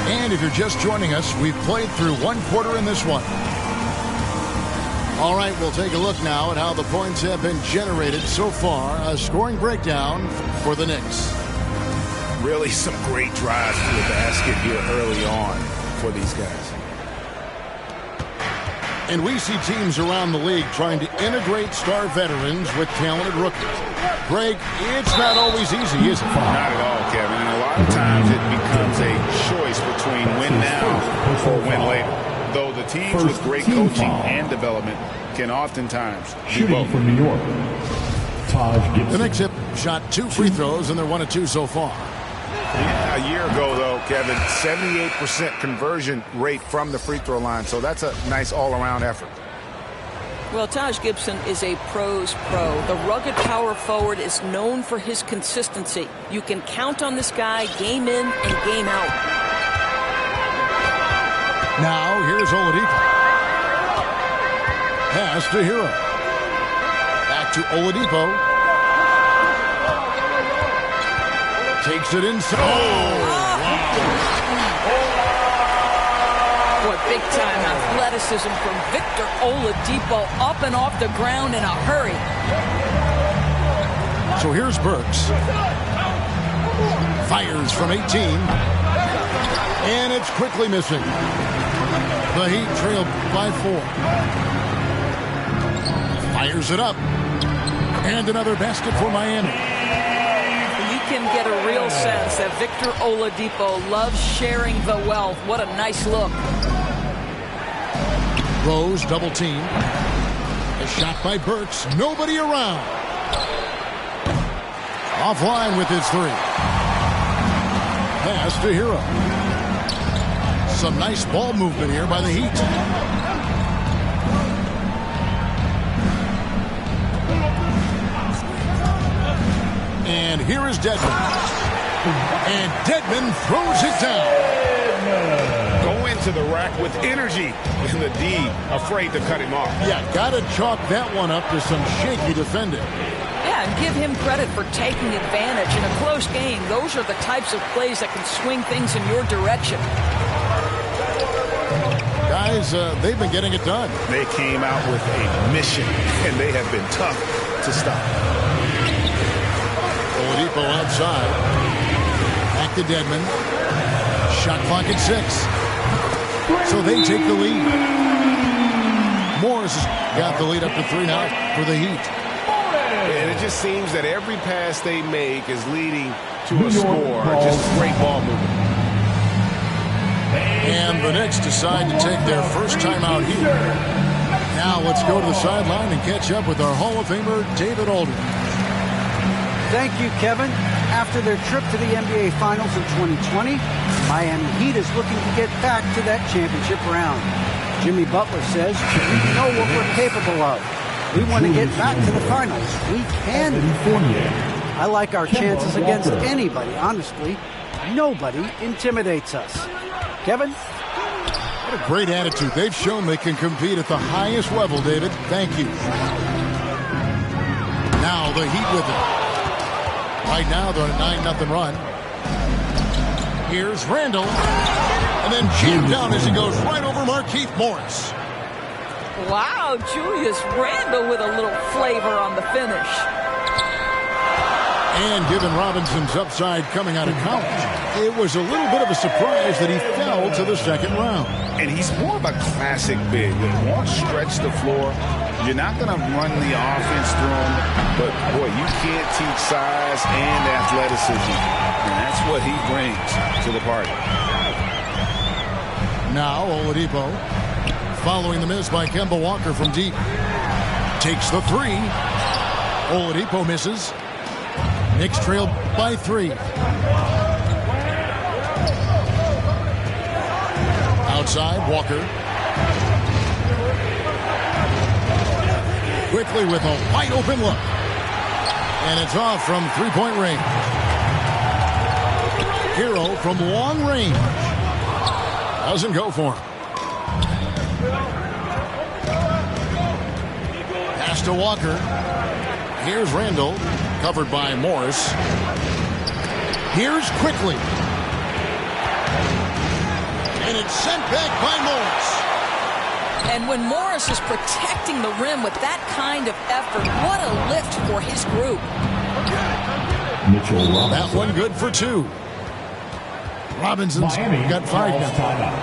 And if you're just joining us, we've played through one quarter in this one. All right, we'll take a look now at how the points have been generated so far. A scoring breakdown for the Knicks. Really some great drives to the basket here early on for these guys. And we see teams around the league trying to integrate star veterans with talented rookies. Greg, it's not always easy, is it? Not at all, Kevin. And a lot of times it becomes a choice between win now or win later. Though the teams with great coaching and development can oftentimes do both. From New York, Taj Gibson. The Knicks have shot 2 free throws, and they're 1 of 2 so far. Yeah, a year ago, though, Kevin, 78% conversion rate from the free throw line. So that's a nice all-around effort. Well, Taj Gibson is a pro's pro. The rugged power forward is known for his consistency. You can count on this guy game in and game out. Now, here's Oladipo. Pass to Hero. Back to Oladipo. Takes it inside. Boy, big-time athleticism from Victor Oladipo, up and off the ground in a hurry. So here's Burks. Fires from 18. And it's quickly missing. The Heat trail by 4. Fires it up. And another basket for Miami. You can get a real sense that Victor Oladipo loves sharing the wealth. What a nice look. Rose double team. A shot by Burks. Nobody around. Offline with his 3. Pass to Hero. Some nice ball movement here by the Heat. And here is Dedmon. And Dedmon throws it down. Go into the rack with energy. And the D afraid to cut him off. Yeah, got to chalk that one up to some shaky defending. Yeah, and give him credit for taking advantage in a close game. Those are the types of plays that can swing things in your direction. Guys, they've been getting it done. They came out with a mission, and they have been tough to stop. Oladipo outside. Back to Dedmon. Shot clock at 6. So they take the lead. Morris has got the lead up to 3 now for the Heat. And it just seems that every pass they make is leading to a score. Just great ball movement. And the Knicks decide to take their first time out here. Now let's go to the sideline and catch up with our Hall of Famer, David Aldridge. Thank you, Kevin. After their trip to the NBA Finals in 2020, Miami Heat is looking to get back to that championship round. Jimmy Butler says, we know what we're capable of. We want to get back to the finals. We can. I like our chances against anybody, honestly. Nobody intimidates us. Kevin? What a great attitude. They've shown they can compete at the highest level, David. Thank you. Now the Heat with it. Right now they're on a 9-0 run. Here's Randall. And then jammed down as he goes right over Markieff Morris. Wow, Julius Randle with a little flavor on the finish. And given Robinson's upside coming out of college, it was a little bit of a surprise that he fell to the second round. And he's more of a classic big that won't stretch the floor. You're not going to run the offense through him, but boy, you can't teach size and athleticism. And that's what he brings to the party. Now Oladipo, following the miss by Kemba Walker from deep. Takes the 3. Oladipo misses. Knicks trail by 3. Outside, Walker. Quickly with a wide open look. And it's off from 3-point range. Hero from long range. Doesn't go for him. Pass to Walker. Here's Randall. Covered by Morris. Here's Quickly. It's sent back by Morris. And when Morris is protecting the rim with that kind of effort, what a lift for his group. Mitchell Robinson. That one good for 2. Robinson's Miami got 5 now. timeout.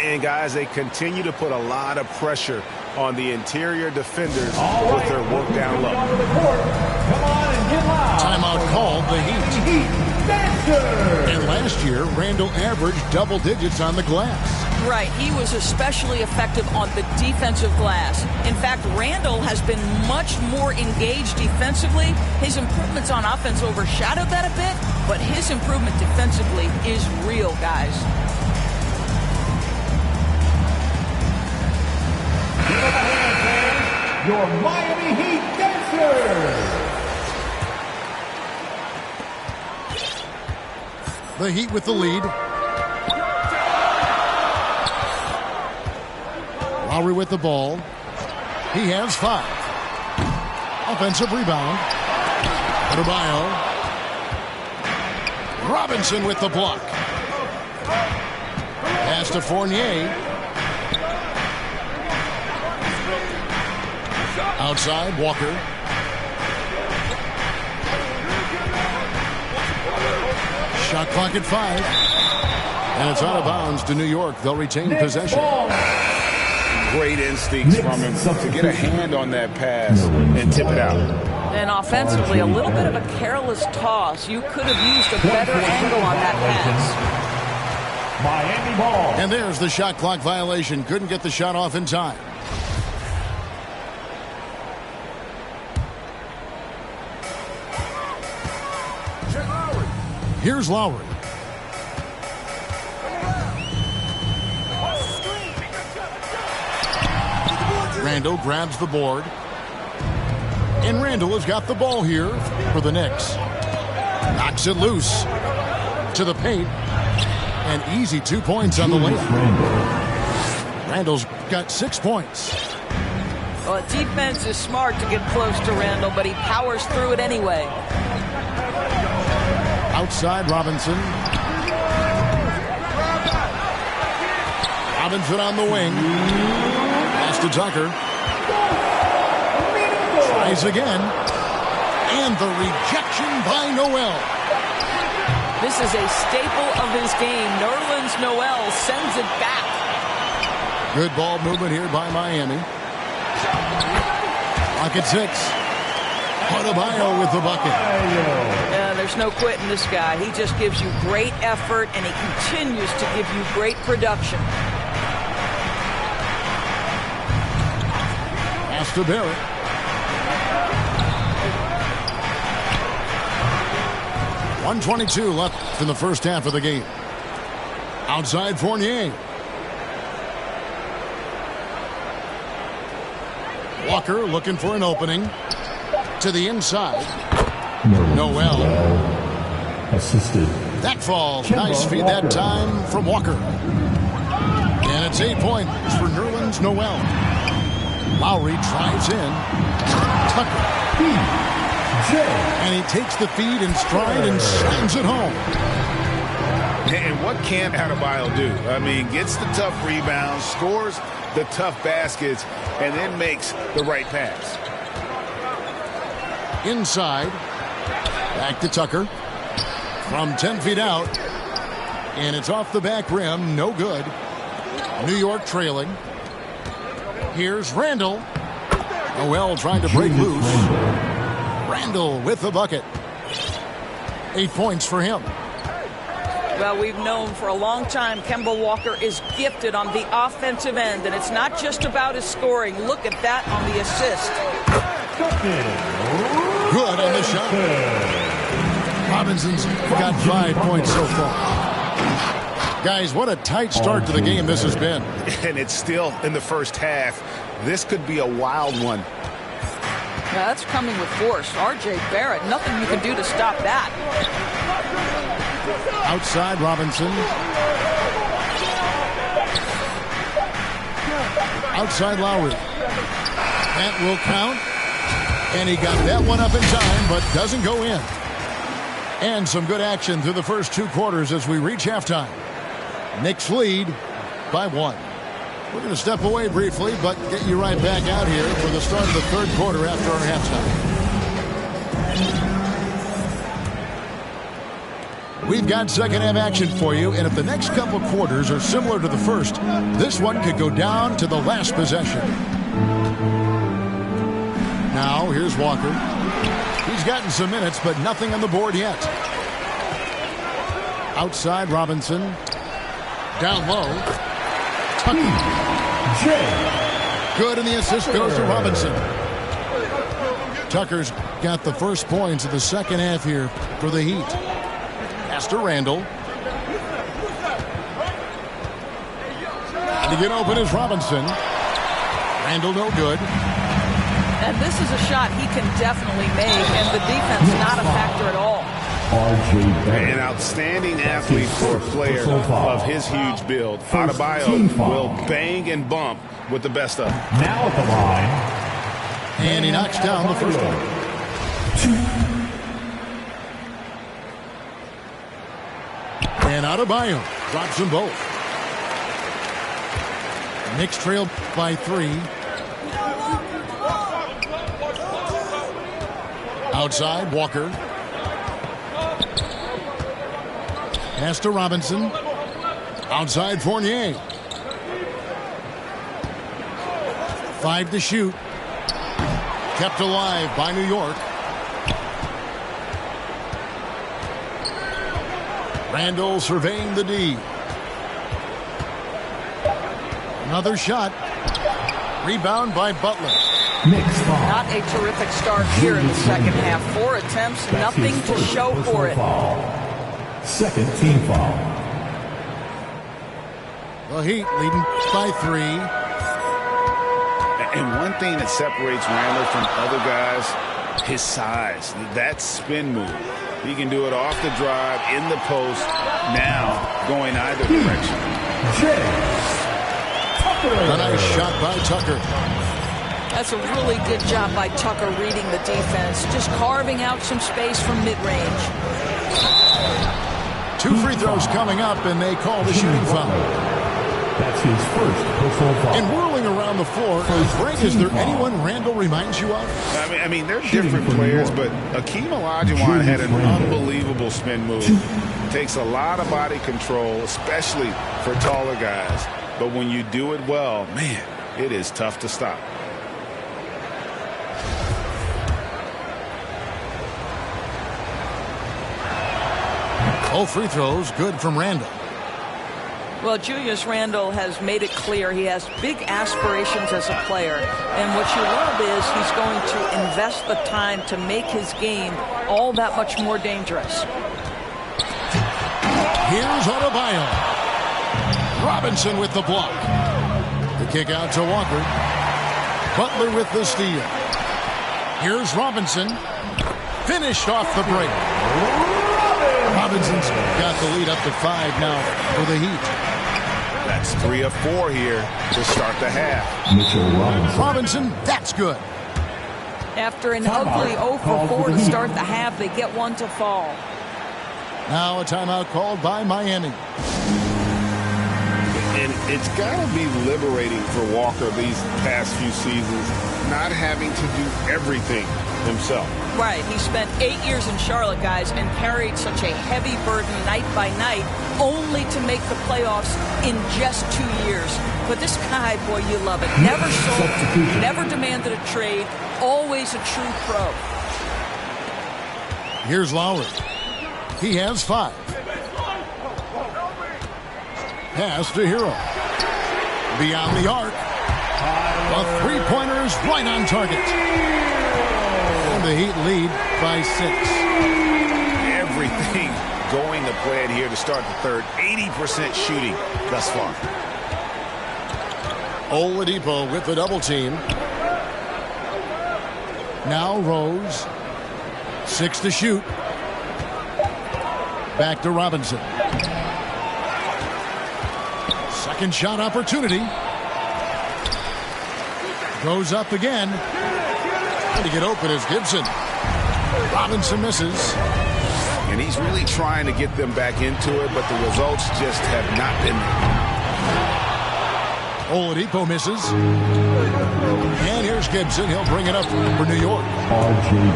And, guys, they continue to put a lot of pressure on the interior defenders with their work down low. Come on and get loud. Timeout called the Heat. Dancer. And last year, Randall averaged double digits on the glass. Right, he was especially effective on the defensive glass. In fact, Randall has been much more engaged defensively. His improvements on offense overshadowed that a bit, but his improvement defensively is real, guys. Give them a hand, fans. Your Miami Heat Dancers. The Heat with the lead. Lowry with the ball. He has 5. Offensive rebound. Adebayo. Robinson with the block. Pass to Fournier. Outside, Walker. Shot clock at 5. And it's out of bounds to New York. They'll retain possession. Great instincts from him to get a hand on that pass and tip it out. And offensively, a little bit of a careless toss. You could have used a better angle on that pass. Miami ball. And there's the shot clock violation. Couldn't get the shot off in time. Here's Lowry. Randall grabs the board. And Randall has got the ball here for the Knicks. Knocks it loose to the paint. And easy 2 points on the layup. Randall's got 6 points. Well, defense is smart to get close to Randall, but he powers through it anyway. Outside, Robinson. Robinson on the wing. Pass to Tucker. Tries again. And the rejection by Noel. This is a staple of his game. Nerlens Noel sends it back. Good ball movement here by Miami. Clock at 6. Adebayo with the bucket. Yeah, there's no quitting this guy. He just gives you great effort, and he continues to give you great production. Pass to Barrett. .122 left in the first half of the game. Outside Fournier. Walker looking for an opening. To the inside. Noel. Assisted. That falls. Nice feed that time from Walker. And it's 8 points for Nerlens Noel. Lowry drives in. Tucker. And he takes the feed in stride and slams it home. And what can Adebayo do? I mean, gets the tough rebounds, scores the tough baskets, and then makes the right pass. Inside. Back to Tucker. From 10 feet out. And it's off the back rim. No good. New York trailing. Here's Randall. Noel trying to break loose. Randall with the bucket. 8 points for him. Well, we've known for a long time Kemba Walker is gifted on the offensive end, and it's not just about his scoring. Look at that on the assist. Good on the shot. Robinson's got 5 points so far. Guys, what a tight start to the game this has been. And it's still in the first half. This could be a wild one. Yeah, that's coming with force. R.J. Barrett, nothing you can do to stop that. Outside Robinson. Outside Lowry. That will count. And he got that one up in time, but doesn't go in. And some good action through the first 2 quarters as we reach halftime. Knicks lead by 1. We're going to step away briefly, but get you right back out here for the start of the third quarter after our halftime. We've got second half action for you, and if the next couple quarters are similar to the first, this one could go down to the last possession. Now, here's Walker. He's gotten some minutes, but nothing on the board yet. Outside, Robinson. Down low. Tucker. Good, and the assist goes to Robinson. Tucker's got the first points of the second half here for the Heat. Pass to Randall. And to get open is Robinson. Randall no good. And this is a shot he can definitely make, and the defense not a factor at all. An outstanding athlete for a player of his huge build. Adebayo will bang and bump with the best of them. Now at the line. And he knocks down the first one. And Adebayo drops them both. Knicks trail by 3. Outside, Walker. Pass to Robinson. Outside, Fournier. 5 to shoot. Kept alive by New York. Randall surveying the D. Another shot. Rebound by Butler. Not a terrific start here in the second half. 4 attempts, nothing to show for it. Second team foul. The Heat leading by 3. And one thing that separates Randall from other guys, his size. That spin move. He can do it off the drive, in the post, now going either direction. A nice shot by Tucker. That's a really good job by Tucker reading the defense, just carving out some space from mid-range. 2 free throws coming up, and they call the shooting foul. That's his first personal foul. And whirling around the floor, Frank, is there anyone Randall reminds you of? I mean, they're different players, but Akeem Olajuwon had an unbelievable spin move. Takes a lot of body control, especially for taller guys. But when you do it well, man, it is tough to stop. All free throws good from Randall. Well, Julius Randle has made it clear he has big aspirations as a player. And what you love is he's going to invest the time to make his game all that much more dangerous. Here's Adebayo. Robinson with the block. The kick out to Walker. Butler with the steal. Here's Robinson. Finished off the break. Robinson's got the lead up to 5 now for the Heat. That's 3 of 4 here to start the half. Robinson, that's good. After an ugly 0 for 4 to start the half, they get one to fall. Now a timeout called by Miami. And it's got to be liberating for Walker these past few seasons, not having to do everything himself. Right. He spent 8 years in Charlotte, guys, and carried such a heavy burden night by night, only to make the playoffs in just 2 years. But this guy, boy, you love it. Never sold, never demanded a trade, always a true pro. Here's Lowry. He has 5. Pass to Hero. Beyond the arc. A three-pointer is right on target. And the Heat lead by 6. Everything going to plan here to start the third. 80% shooting thus far. Oladipo with the double team. Now Rose. 6 to shoot. Back to Robinson. Second shot opportunity. Goes up again. Trying to get open is Gibson. Robinson misses. And he's really trying to get them back into it, but the results just have not been there. Oladipo misses. And here's Gibson. He'll bring it up for New York.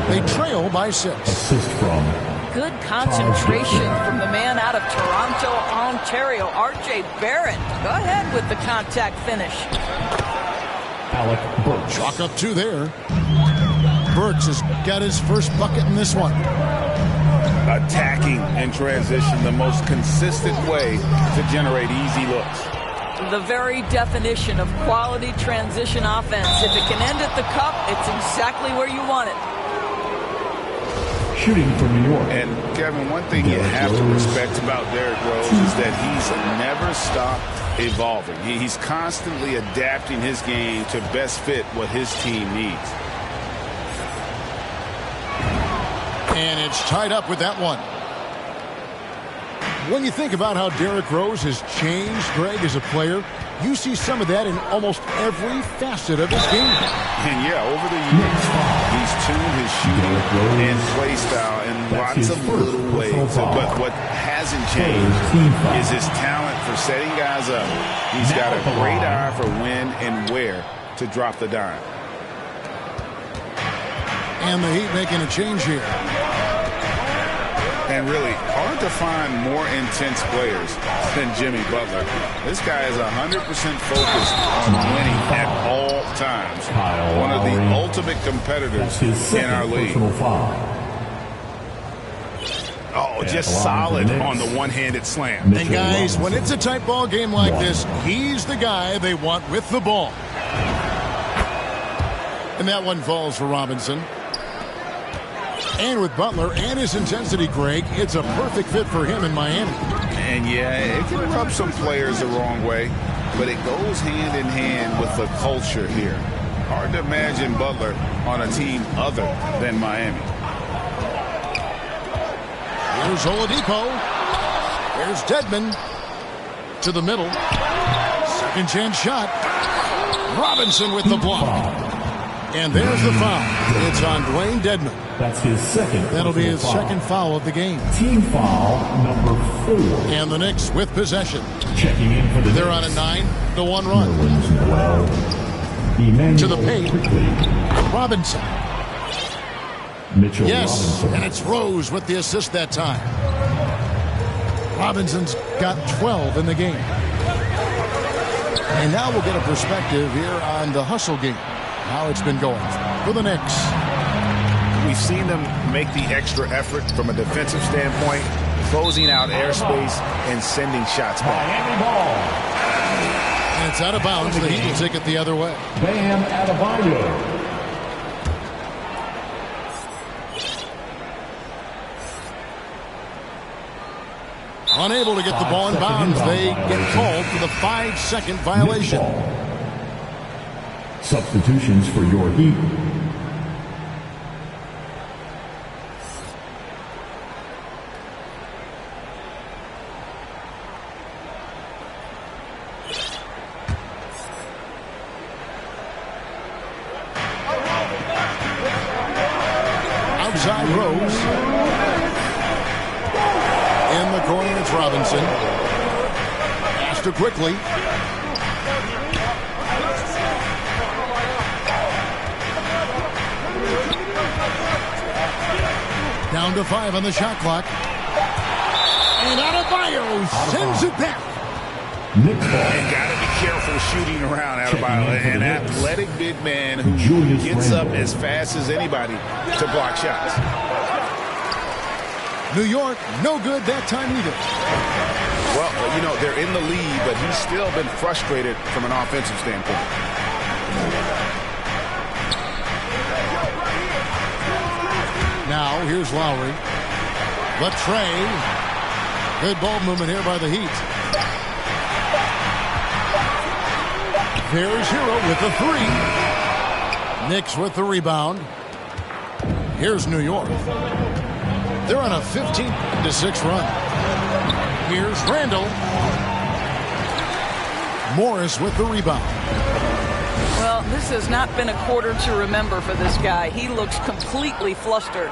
They trail by 6. Assist from good concentration from the man out of Toronto, Ontario, R.J. Barrett. Go ahead with the contact finish. Alec Burks. Chalk up 2 there. Burks has got his first bucket in this one. Attacking in transition, the most consistent way to generate easy looks. The very definition of quality transition offense. If it can end at the cup, it's exactly where you want it. Shooting for New York. And Kevin, one thing you have to respect about Derrick Rose is that he's never stopped evolving. He's constantly adapting his game to best fit what his team needs. And it's tied up with that one. When you think about how Derrick Rose has changed, Greg, as a player, you see some of that in almost every facet of his game. And yeah, over the years, he's tuned his shooting and play style in lots of little ways. But what hasn't changed is his talent for setting guys up. He's got a great eye for when and where to drop the dime. And the Heat making a change here. And really, hard to find more intense players than Jimmy Butler. This guy is 100% focused on winning at all times. One of the ultimate competitors in our league. Oh, just solid on the one-handed slam. And guys, when it's a tight ball game like this, he's the guy they want with the ball. And that one falls for Robinson. And with Butler and his intensity, Greg, it's a perfect fit for him in Miami. And yeah, it can rub some players the wrong way, but it goes hand in hand with the culture here. Hard to imagine Butler on a team other than Miami. Here's Oladipo. There's Dedmon to the middle. Second chance shot. Robinson with the block. And there's the foul. It's on Dwayne Dedmon. That's his second. That'll be his second foul of the game. Team foul number 4. And the Knicks with possession. Checking in for the They're on a 9-1 run. To the paint. Robinson. Mitchell yes, Robinson. and it's Rose with the assist that time. Robinson's got 12 in the game. And now we'll get a perspective here on the hustle game. How it's been going for the Knicks. We've seen them make the extra effort from a defensive standpoint, closing out airspace and sending shots back. Miami ball. And it's out of bounds. The Heat will take it the other way. Bam Adebayo. Unable to get the ball in bounds. They get called for the 5-second violation. Substitutions for your Heat. Outside Rose. In the corner, it's Robinson. Faster quickly. Down to 5 on the shot clock. And Adebayo sends it back. You got to be careful shooting around Adebayo, an athletic big man who gets up as fast as anybody to block shots. New York, no good that time either. Well, you know, they're in the lead, but he's still been frustrated from an offensive standpoint. Now, here's Lowry. Latrey. Good ball movement here by the Heat. There's Hero with the 3. Knicks with the rebound. Here's New York. They're on a 15-6 run. Here's Randall. Morris with the rebound. Well, this has not been a quarter to remember for this guy. He looks completely flustered.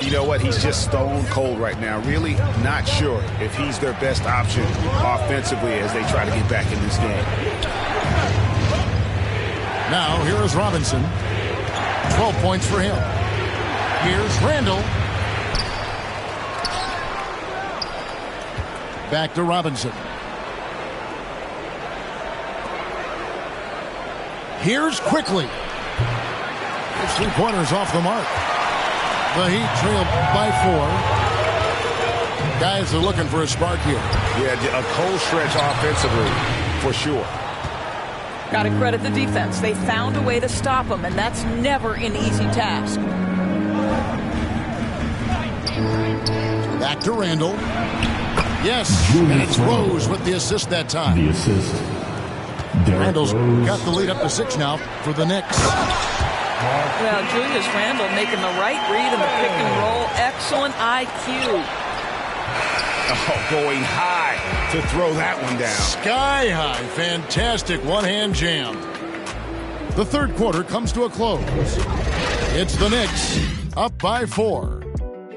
You know what? He's just stone cold right now. Really not sure if he's their best option offensively as they try to get back in this game. Now, here is Robinson. 12 points for him. Here's Randall. Back to Robinson. Here's Quickly. It's 3 pointers off the mark. The Heat trail by 4. Guys are looking for a spark here. Yeah, a cold stretch offensively, for sure. Got to credit the defense. They found a way to stop him, and that's never an easy task. Back to Randall. Yes, and it's Rose with the assist that time. The assist. Randall's got the lead up to 6 now for the Knicks. Well, Julius Randle making the right read in the pick and roll. Excellent IQ. Oh, going high to throw that one down. Sky high. Fantastic one-hand jam. The third quarter comes to a close. It's the Knicks up by 4.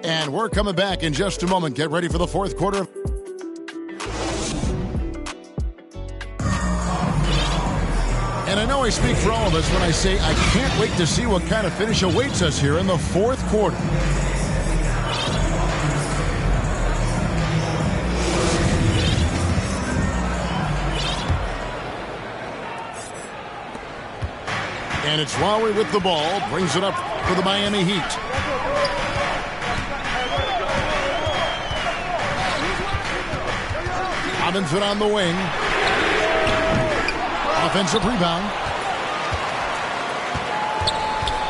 And we're coming back in just a moment. Get ready for the fourth quarter. And I know I speak for all of us when I say I can't wait to see what kind of finish awaits us here in the fourth quarter. And it's Lowry with the ball, brings it up for the Miami Heat. Robinson on the wing. Offensive rebound.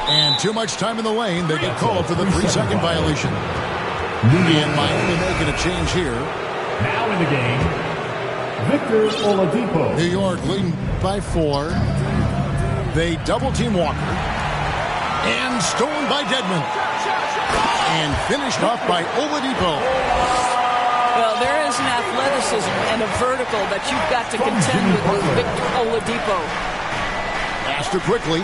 And too much time in the lane. They get called for the 3-second violation. And Miami making a change here. Now in the game, Victor Oladipo. New York leading by 4. They double-team Walker. And stolen by Dedmon. And finished off by Oladipo. Well, there is an athleticism and a vertical that you've got to contend with Victor Oladipo. Faster quickly.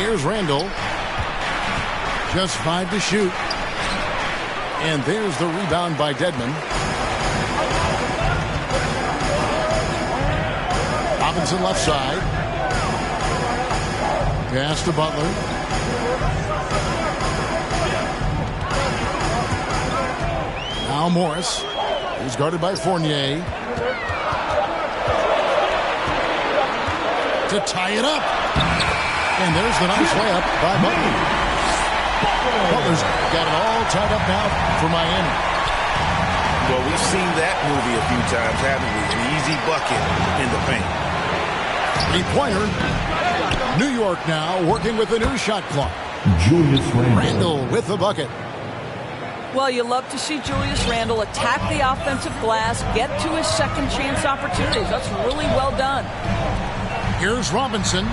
Here's Randall. Just 5 to shoot. And there's the rebound by Dedmon. Robinson left side. Pass to Butler. Now Morris. He's guarded by Fournier. To tie it up. And there's the nice layup by Butler. Butler's got it all tied up now for Miami. Well, we've seen that movie a few times, haven't we? An easy bucket in the paint. 3-pointer. New York now working with the new shot clock. Julius Randle. Randall with the bucket. Well, you love to see Julius Randle attack the offensive glass, get to his second chance opportunities. That's really well done. Here's Robinson.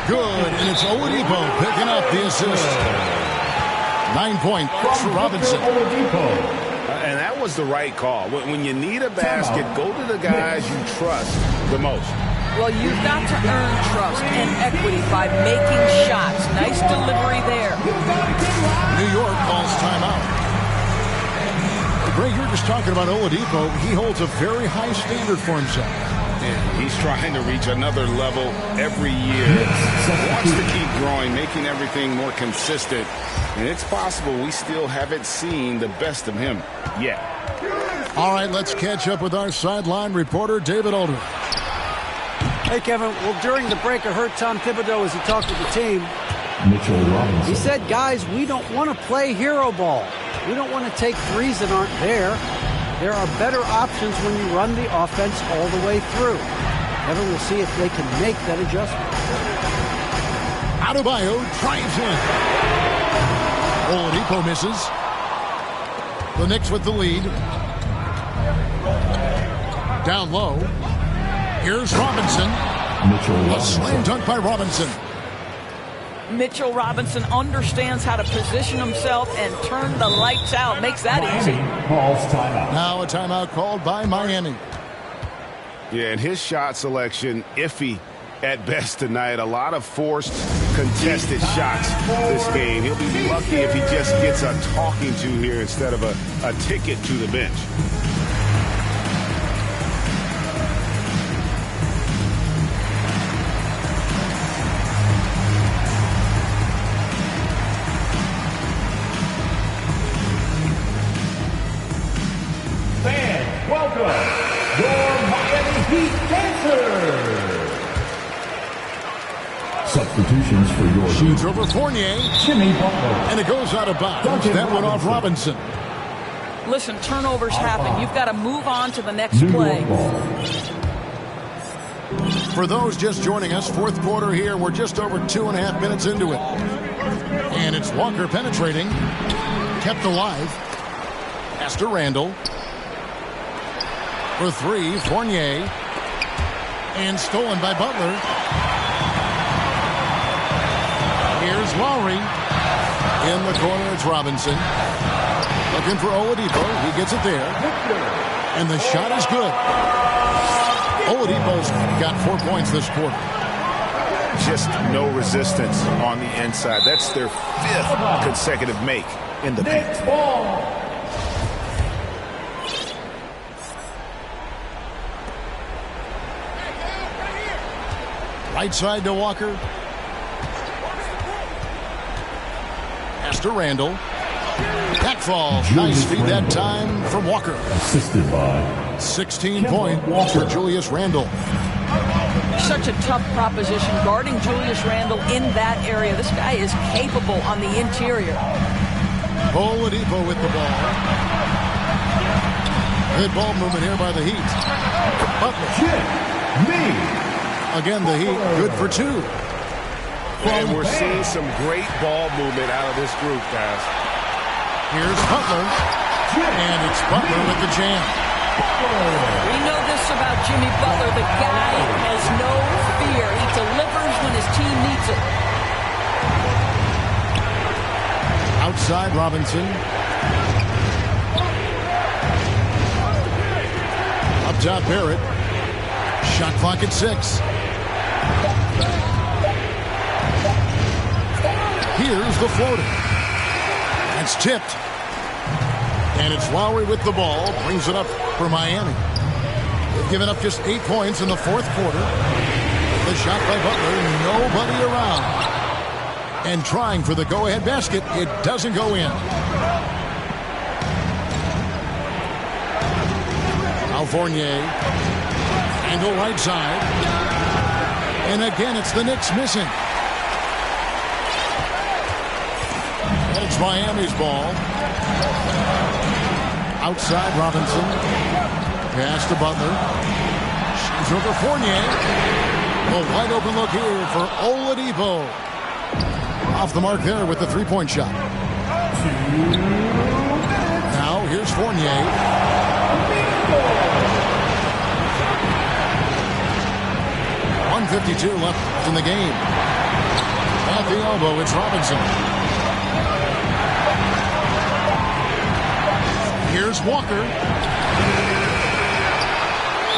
Good, and it's Oladipo picking up the assist. 9 points for Robinson. And that was the right call. When you need a basket, go to the guys you trust the most. Well, you've got to earn trust and equity by making shots. Nice delivery there. New York calls timeout. Greg, you're just talking about Oladipo. He holds a very high standard for himself. Yeah, he's trying to reach another level every year. Wants to keep growing, making everything more consistent. And it's possible we still haven't seen the best of him yet. All right, let's catch up with our sideline reporter, David Aldridge. Hey, Kevin. Well, during the break, I heard Tom Thibodeau as he talked with the team. Mitchell Robinson. He said, guys, we don't want to play hero ball. We don't want to take threes that aren't there. There are better options when you run the offense all the way through. Kevin, we'll see if they can make that adjustment. Adebayo drives in. Oladipo misses. The Knicks with the lead. Down low. Here's Robinson. Mitchell A Robinson. slam dunk by Robinson. Mitchell Robinson understands how to position himself and turn the lights out. Makes that easy. Miami calls timeout. Now a timeout called by Miami. Yeah, and his shot selection, iffy at best tonight. A lot of forced, contested shots this game. He'll be lucky if he just gets a talking to here instead of a ticket to the bench. Fans, welcome your Miami Heat dancers. Substitutions for your Shoots over Fournier, Jimmy Butler. and it goes out of bounds. That went off Robinson. Listen, turnovers happen. You've got to move on to the next New play. York ball. For those just joining us, fourth quarter here. We're just over 2.5 minutes into it. And it's Walker penetrating. Kept alive. Pass to Randall. For three, Fournier. And stolen by Butler. Here's Lowry. In the corner, it's Robinson. Looking for Oladipo. He gets it there. And the shot is good. Oladipo's got 4 points this quarter. Just no resistance on the inside. That's their 5th consecutive make in the paint. Next ball. Right side to Walker. Pass to Randall. That falls. Nice feed that time from Walker. Assisted by 16 points for Julius Randle. Such a tough proposition guarding Julius Randle in that area. This guy is capable on the interior. Oladipo with the ball. Good ball movement here by the Heat. Butler. Again, the Heat good for 2. And we're seeing some great ball movement out of this group, guys. Here's Butler. And it's Butler with the jam. We know this about Jimmy Butler. The guy has no fear. He delivers when his team needs it. Outside Robinson. Up top Barrett. Shot clock at 6. Here's the floater. It's tipped. And it's Lowry with the ball. Brings it up for Miami. They've given up just 8 points in the fourth quarter. The shot by Butler. Nobody around. And trying for the go-ahead basket. It doesn't go in. Now Fournier. Angle right side. And again, it's the Knicks missing. And it's Miami's ball. Outside Robinson. Pass to Butler. She's over Fournier. A wide open look here for Oladipo. Off the mark there with the three-point shot. Now here's Fournier. 1:52 left in the game. At the elbow, it's Robinson. Here's Walker.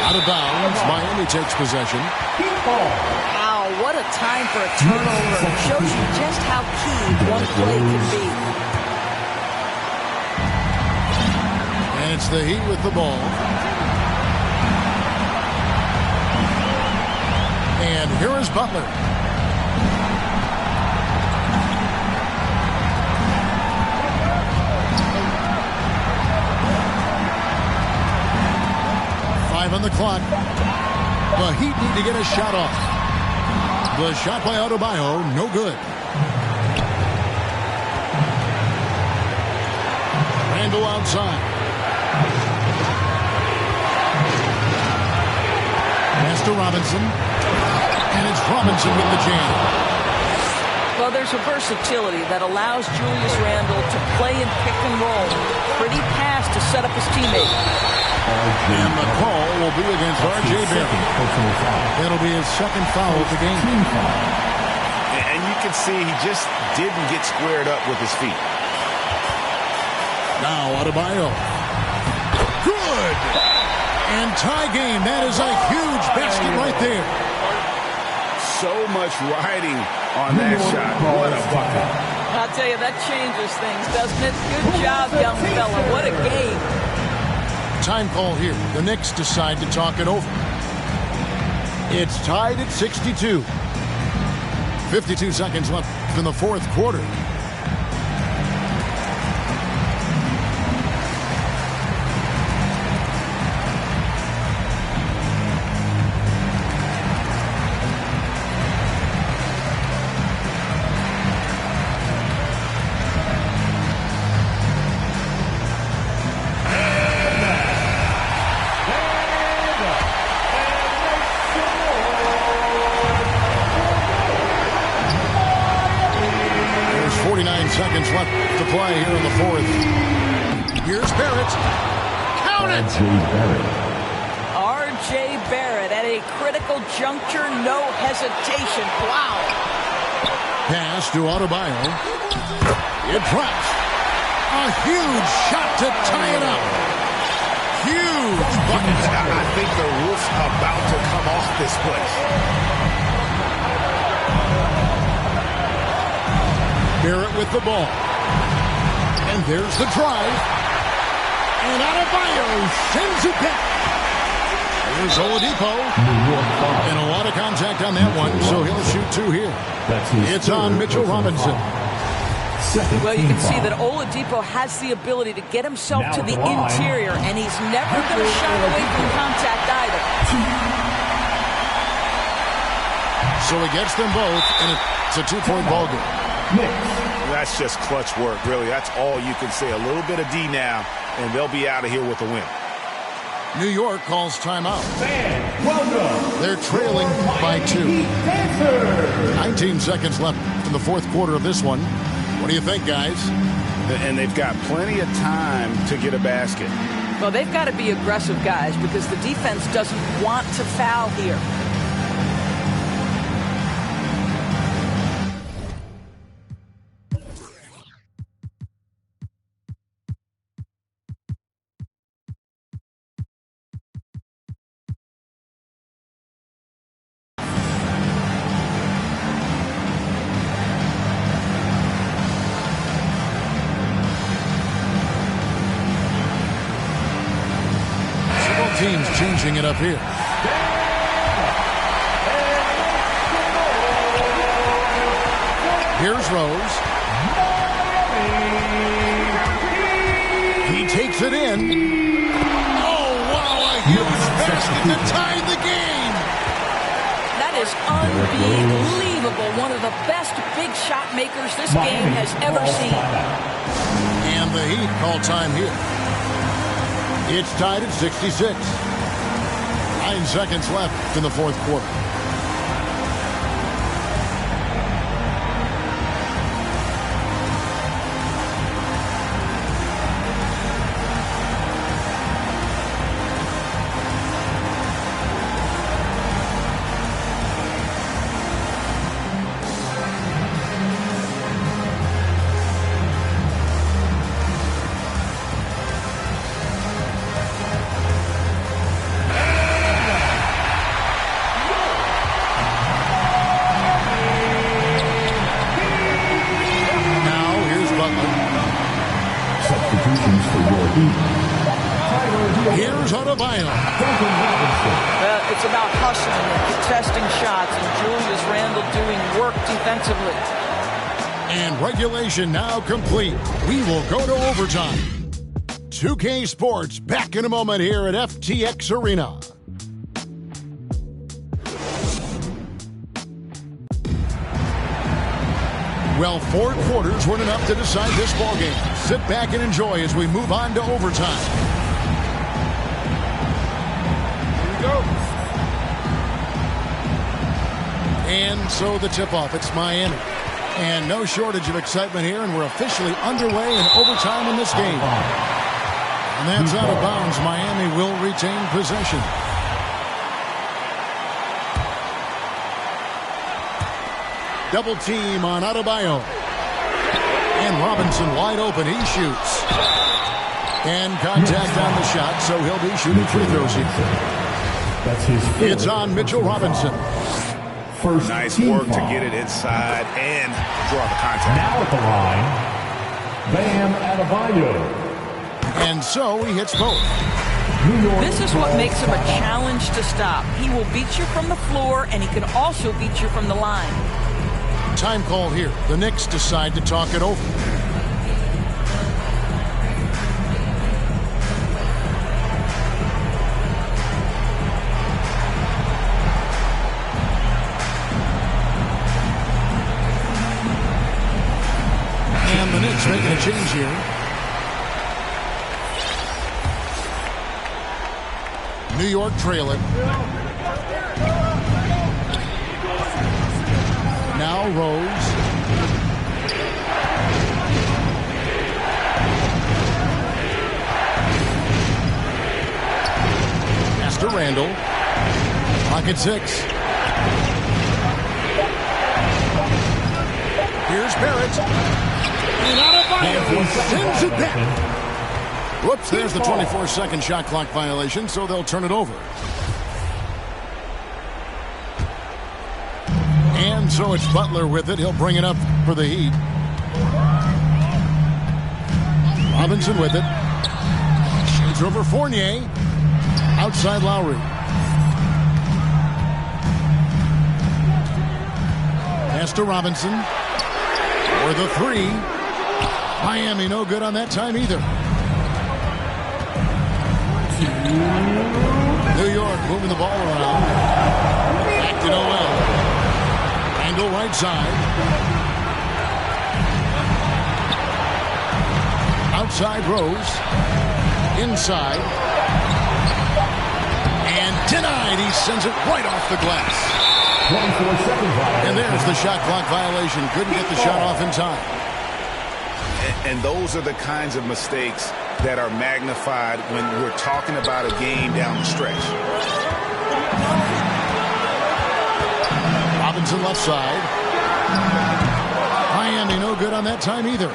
Out of bounds. Miami takes possession. Wow, what a time for a turnover. Shows you just how key one play can be. And it's the Heat with the ball. And here is Butler. On the clock. The Heat need to get a shot off. The shot by Adebayo, no good. Randall outside. Pass to Robinson. And it's Robinson with the jam. Well, there's a versatility that allows Julius Randle to play in pick and roll. Pretty pass to set up his teammate. And the call will be against R.J. Barrett. It'll be his second foul of the game. And you can see he just didn't get squared up with his feet. Now Adebayo. Good. And tie game. That is a huge basket right there. So much riding on that shot. What a bucket. I'll tell you, that changes things, doesn't it? Good job, young fella. What a game. Time call here. The Knicks decide to talk it over. It's tied at 62. 52 seconds left in the fourth quarter. Seconds left to play here in the fourth. Here's Barrett. Count it! R.J. Barrett at a critical juncture, no hesitation. Wow. Pass to Adebayo. It drops. A huge shot to tie it up. Huge bucket. I think the roof's about to come off this place. Barrett with the ball. And there's the drive. And Adebayo sends it back. Here's Oladipo. And a lot of contact on that one, so he'll shoot two here. It's on Mitchell Robinson. Well, you can see that Oladipo has the ability to get himself to the interior, and he's never going to shy away from contact either. So he gets them both, and it's a two-point ball game. That's just clutch work, really. That's all you can say. A little bit of D now, and they'll be out of here with a win. New York calls timeout. Fans, welcome. They're trailing by 2. 19 seconds left in the fourth quarter of this one. What do you think, guys? And they've got plenty of time to get a basket. Well, they've got to be aggressive, guys, because the defense doesn't want to foul here. Teams changing it up here. Here's Rose. He takes it in. Oh, wow, a huge basket to tie the game. That is unbelievable. One of the best big shot makers this game has ever seen. And the Heat call time here. It's tied at 66. 9 seconds left in the fourth quarter. Here's Adebayo. It's about hustling and contesting shots, and Julius Randle doing work defensively. And regulation now complete. We will go to overtime. 2K Sports back in a moment here at FTX Arena. Well, 4 quarters weren't enough to decide this ballgame. Sit back and enjoy as we move on to overtime. Here we go. And so the tip-off, it's Miami. And no shortage of excitement here, and we're officially underway in overtime in this game. And that's out of bounds. Miami will retain possession. Double team on Adebayo. And Robinson wide open. He shoots. And contact on the shot, so he'll be shooting free throws here. That's his fourth. It's on Mitchell Robinson. First Nice team work to foul. get it inside and draw the contact. Now at the line, Bam Adebayo. And so he hits both. New York This is what ball makes him a foul. challenge to stop. He will beat you from the floor, and he can also beat you from the line. Time call here. The Knicks decide to talk it over. And the Knicks making a change here. New York trailing. Now Rose. Pass to Randall. Pocket 6. Here's Barrett. And he sends it back. Whoops, there's the 24-second shot clock violation, so they'll turn it over. And so it's Butler with it. He'll bring it up for the Heat. Robinson with it. Shoots over Fournier. Outside Lowry. Pass to Robinson. For the 3. Miami no good on that time either. New York moving the ball around. Back to Noel. Angle right side. Outside Rose. Inside. And denied. He sends it right off the glass. 24-second violation. And there's the shot clock violation. Couldn't get the shot off in time. And those are the kinds of mistakes that are magnified when we're talking about a game down the stretch. Robinson left side. Miami no good on that time either.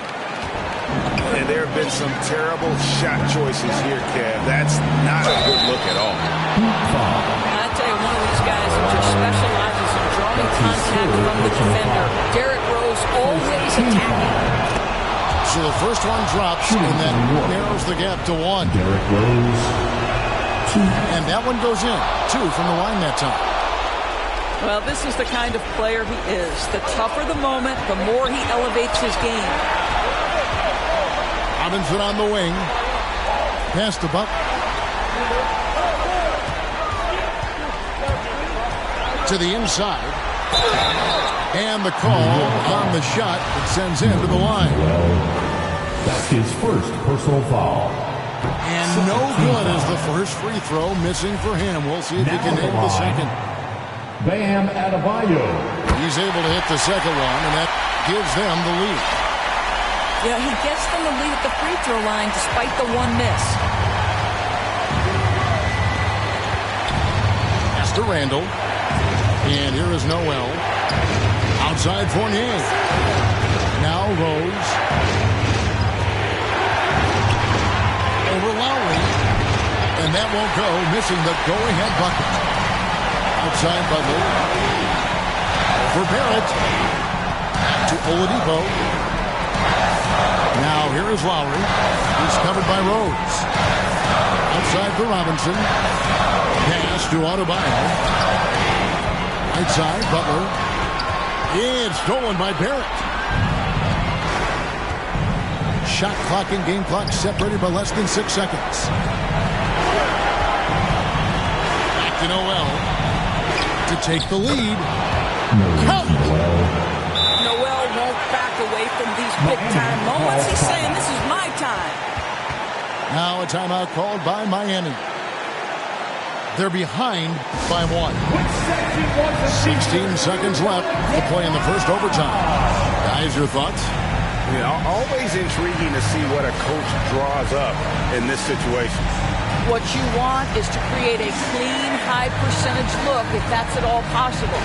And there have been some terrible shot choices here, Kev. That's not a good look at all. I tell you, one of these guys that just specializes in drawing contact from the defender. Derrick Rose always attacking. So the first one drops, and that narrows the gap to 1. Derrick Rose. 2. And that one goes in. 2 from the line that time. Well, this is the kind of player he is. The tougher the moment, the more he elevates his game. Robinson on the wing. Pass to Buck. To the inside. And the call on the shot that sends him to the line. That's his first personal foul. And no good as the first free throw missing for him. We'll see if he can nail the second. Bam Adebayo. He's able to hit the second one, and that gives them the lead. Yeah, he gets them the lead at the free throw line despite the one miss. Pass to Randall. And here is Noel. Outside Fournier. Now Rose. Over Lowry. And that won't go. Missing the go-ahead bucket. Outside Butler. For Barrett. To Oladipo. Now here is Lowry. He's covered by Rose. Outside for Robinson. Pass to Adebayo. Right side, Butler. It's stolen by Barrett. Shot clock and game clock separated by less than 6 seconds. Back to Noel to take the lead. Count! Noel won't back away from these big-time moments. He's saying, this is my time. Now a timeout called by Miami. They're behind by 1. 16 seconds left to play in the first overtime. Guys, your thoughts? You know, always intriguing to see what a coach draws up in this situation. What you want is to create a clean, high-percentage look if that's at all possible.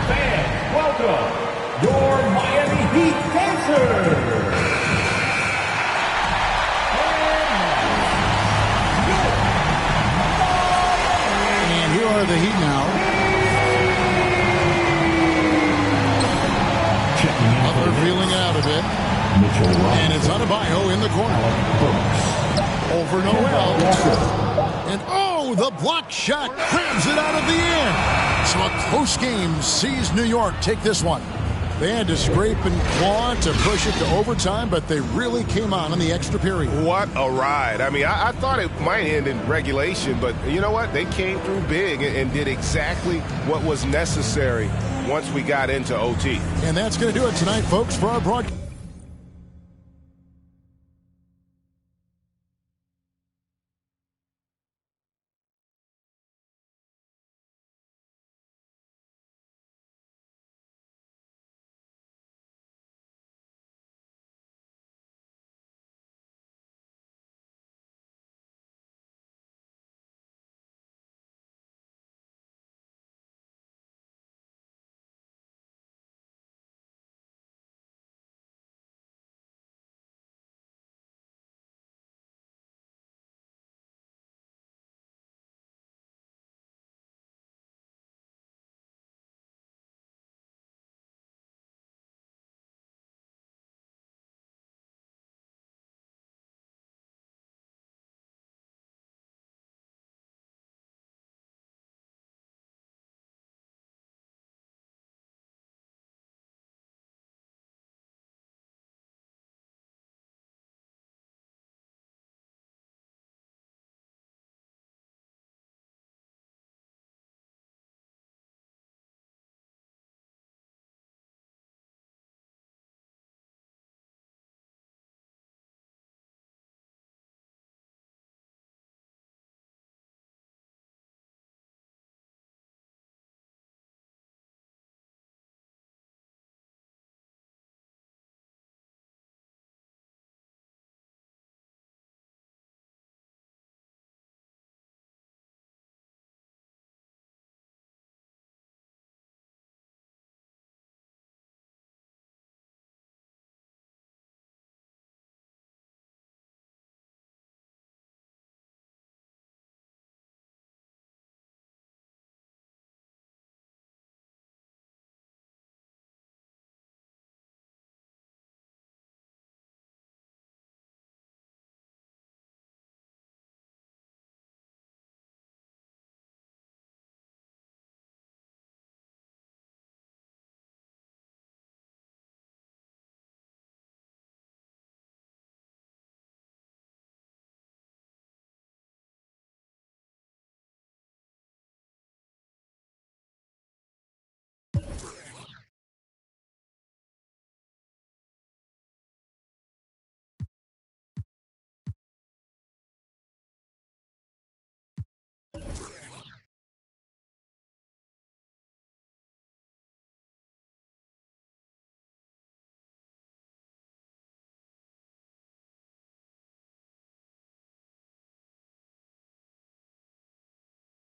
Fans, welcome your Miami Heat dancers. And here are the Heat now. Butler feeling out of it. And it's Adebayo in the corner. Over Noel. And oh, the block shot crabs it out of the air. So a close game sees New York take this one. They had to scrape and claw to push it to overtime, but they really came on in the extra period. What a ride. I mean, I thought it might end in regulation, but you know what? They came through big and did exactly what was necessary once we got into OT. And that's going to do it tonight, folks, for our broadcast.